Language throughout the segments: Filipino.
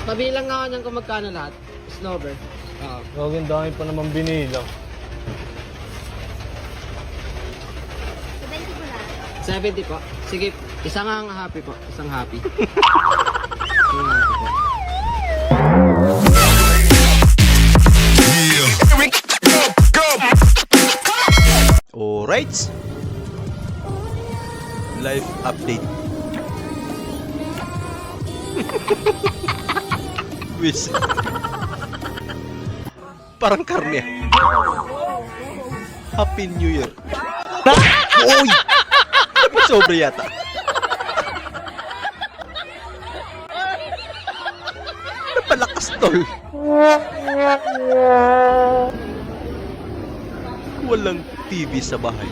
pabilang nga ako ng kung magkano lahat. Snowber. Oo. Gawin dami pa naman binilang. 70 po lang. 70 po. Sige, isang ang happy po. Isang happy. Isang happy po. Alright. Live update. Wish. Parang karne. Happy New Year. Oy! Sobra yata. Napalakas tol. Walang TV sa bahay.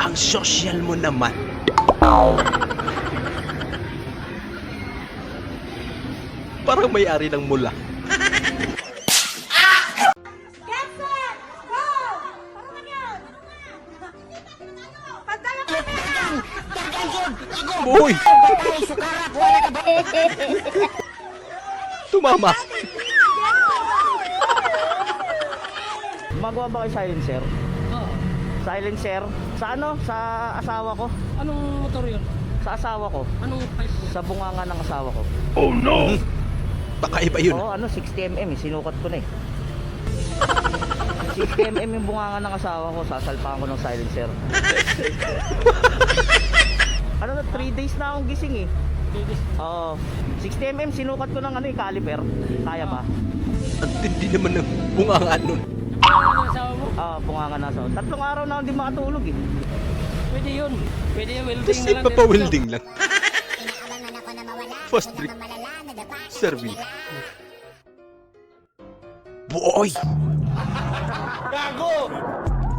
Ang social mo naman. Parang may-ari ng mula. Boy! Tumama. Gumagawa ba kayo silencer? Oo. Silencer? Sa ano? Sa asawa ko? Anong motor yun? Sa asawa ko? Anong pipe yun? Sa bunganga ng asawa ko? Oh no! Baka iba yun. Oo, 60mm eh. Sinukat ko na eh. 60mm yung bunganga ng asawa ko. Sasalpakan ko ng silencer. Ano na, 3 days na akong gising eh. Oo. 60mm sinukat ko ng caliper. Kaya ba? Ang tindi naman ng bungangan nun. Ano asawa mo? Bunganga na asawa. 3 araw na akong di makatulog eh. Pwede yun. Pwede yung welding Tapos na lang. ipapa-welding lang. Inaabangan ako na mawala. Fast trip. Malala, nadapa. Serving. Boy! Gago!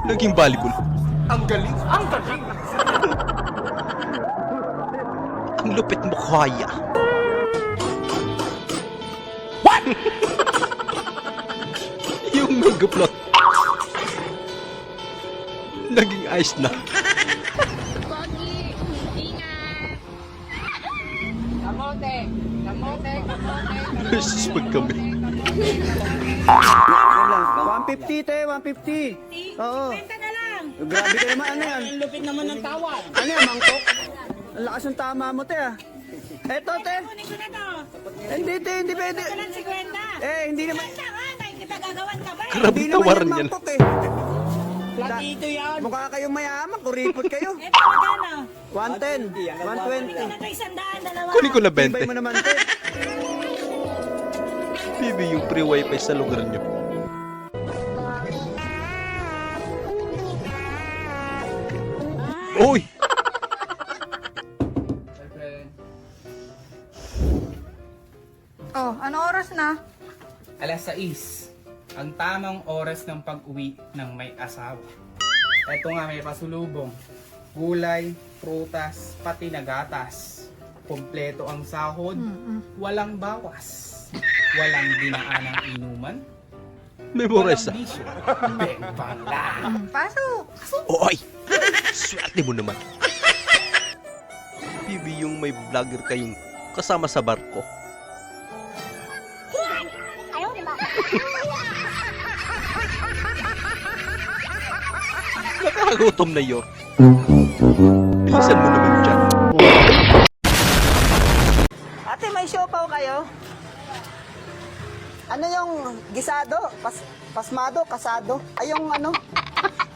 Naging volleyball. Ang galing! Ang galing! Ang lupit mo kaya. What? Yung mega plot. Naging ice na. Pogi, ingat. Kamote! Kamote! Kamote! Versus pag kami. 150 te, 150. Oo. Benta na lang. Grabe ka naman, ano yan? Ang lupit naman ng tawad. Ano yan, mangkok? Ang lakas ng tama mo te ah. Eto te. Kunin ko na to. Hindi te, hindi pwede. Walang 50. Hindi naman. Benta ka, may kitagagawan ka ba eh? Grabe Hindi naman tawaran yan yan. mangkok eh. Platito yan. Mukha kayong mayaman, kuripot kayo. Ito magkano? 110, Kunin ko 120. na to 100, dalawa. Kunin ko na Tibay 20. mo naman te. PB yung free wifi sa lugar nyo. Uy! Oh, ano oras na? Alas 6, ang tamang oras ng pag-uwi ng may asawa. Ito nga, may pasulubong. Gulay, prutas, pati na gatas. Kompleto ang sahod, walang bawas. Walang dinaanang inuman, Memorize walang bisyo. Bembang lang. Pasok. Oy! Swerte mo naman. PB yung may vlogger kayong kasama sa barko. Ayaw, di ba? Nakakagutom na yun. Bilisan mo naman dyan. Ate, may siopaw kayo? Ano yung gisado? Pasmado? Kasado? Ay, yung ano?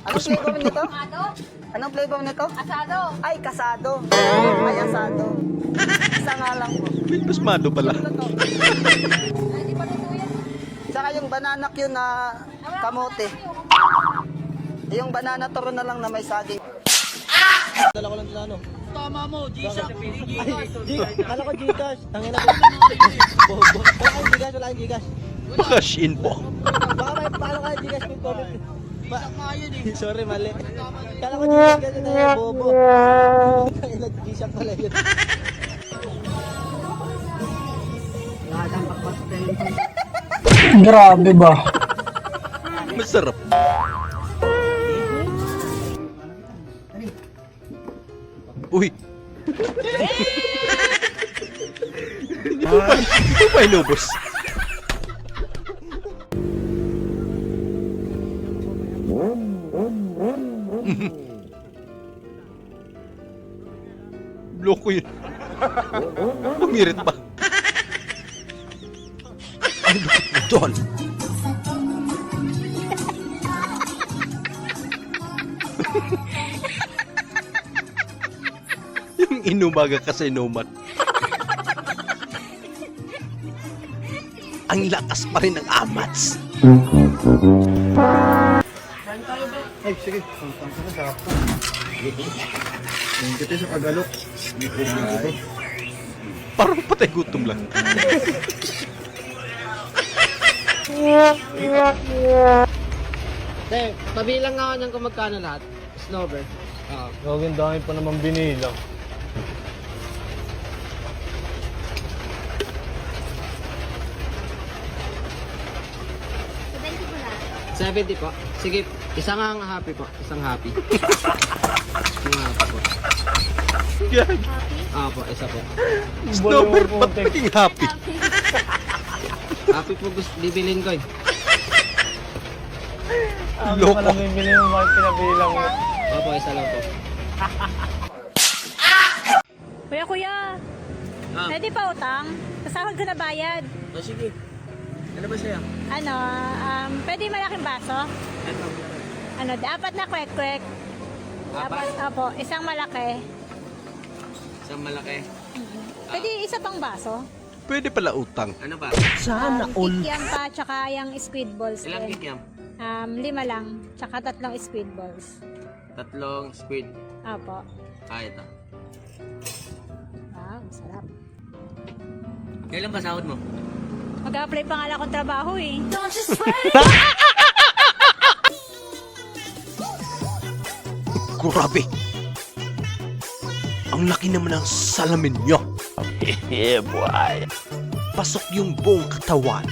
Anong flavor nito? Asado? Anong flavor nito? Asado? Ay, kasado. Ay, asado. Isa nga lang po. May pasmado pala. Ay, di pa luto yan. Tsaka yung banana Q na kamote. Yung banana toro na lang na may saging. Dala ko lang dila, ano? Tama mo, G-Shock. Kala ko Gcash. Tangin na po. Bobo. Wala kayong Gcash, wala kayong Gcash. Cash in po. Baka may paano kayo Gcash pin comment. G-Shock nga yun eh. Sorry, mali. Kala ko Gcash kasi na yung bobo. Tangin na Gcash pala yun. Grabe ba? Masarap. Uy! Hindi pa inubos. Loko yun. Pumirit pa. Ang lukot mo doon. Yung inumaga ka sa inuman. Ang lakas pa rin ng amats. Ay, sige. Ang sarap po. Ang gati sa kagalok. Parang patay gutom lang. Te, pabilang nga ako ng kung magkano lahat. Snowbird. Oo. Gawin dami pa naman binilang. Sabenti mo na. 70 po. Sige, isang ang happy po. Isang happy. Isang happy po. Yan. Po, isa po. Snowbird, ba't naging happy? Happy po gusto bibilin ko eh. Loko. bibili mo mga pinabilang mo. Opo, isa lang po. Kuya. Pwede pa utang? Kasahod ko na bayad. O sige. Ano ba siya? Ano, pwede malaking baso? Ano, dapat na kwek-kwek. Tapos, opo, isang malaki. Isang malaki. Pwede isa pang baso? Pwede pala utang. Ano ba? Kikiam pa, tsaka yung squid balls Ilang din. kikiam? 5 lang, tsaka 3 squid balls. 3 squid. Opo. Ito. Wow, sarap. Kailan ba sahod mo? Mag-apply pa nga lang akong trabaho eh. Grabe. Ang laki naman ng salamin nyo. Yeah, boy. Pasok yung buong katawan.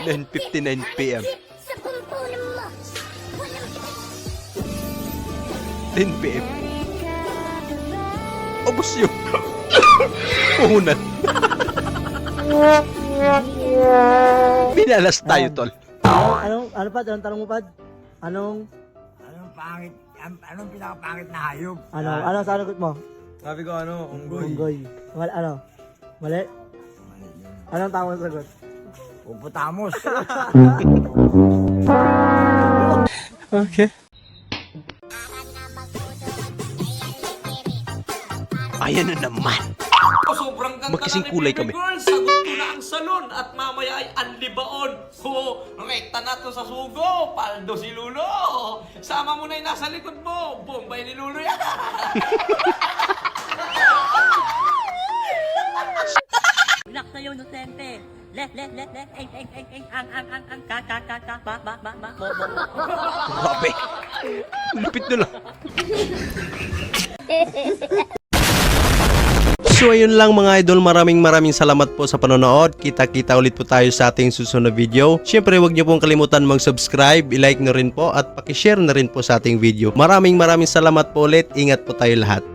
9:59 PM. 10 PM. Ubus yung puhunan. Binalas tayo, tol. Ano pa? Anong tanong mo pa? Anong pinakapangit na hayop? Ano sagot mo? Sabi ko unggoy. Unggoy. Mali? Anong tamang sagot? Uputamos. Okay. Ayan na naman. Sobrang ganda Magkasing na ni kulay Baby kami. Girl. Sagot ko na ang salon at mamaya ay anlibaon. Rekta na to sa sugo. Paldo si Lulo. Sama mo na yung nasa likod mo. Bombay ni Lulo yan. Black tayo inocente. Let, ang, ka, ba, bo. Grabe. Lupit na lang. So ayun lang mga idol, maraming salamat po sa panonood. Kita-kita ulit po tayo sa ating susunod na video. Syempre huwag niyo pong kalimutan mag-subscribe, i-like nyo rin po at paki-share na rin po sa ating video. Maraming salamat po ulit. Ingat po tayo lahat.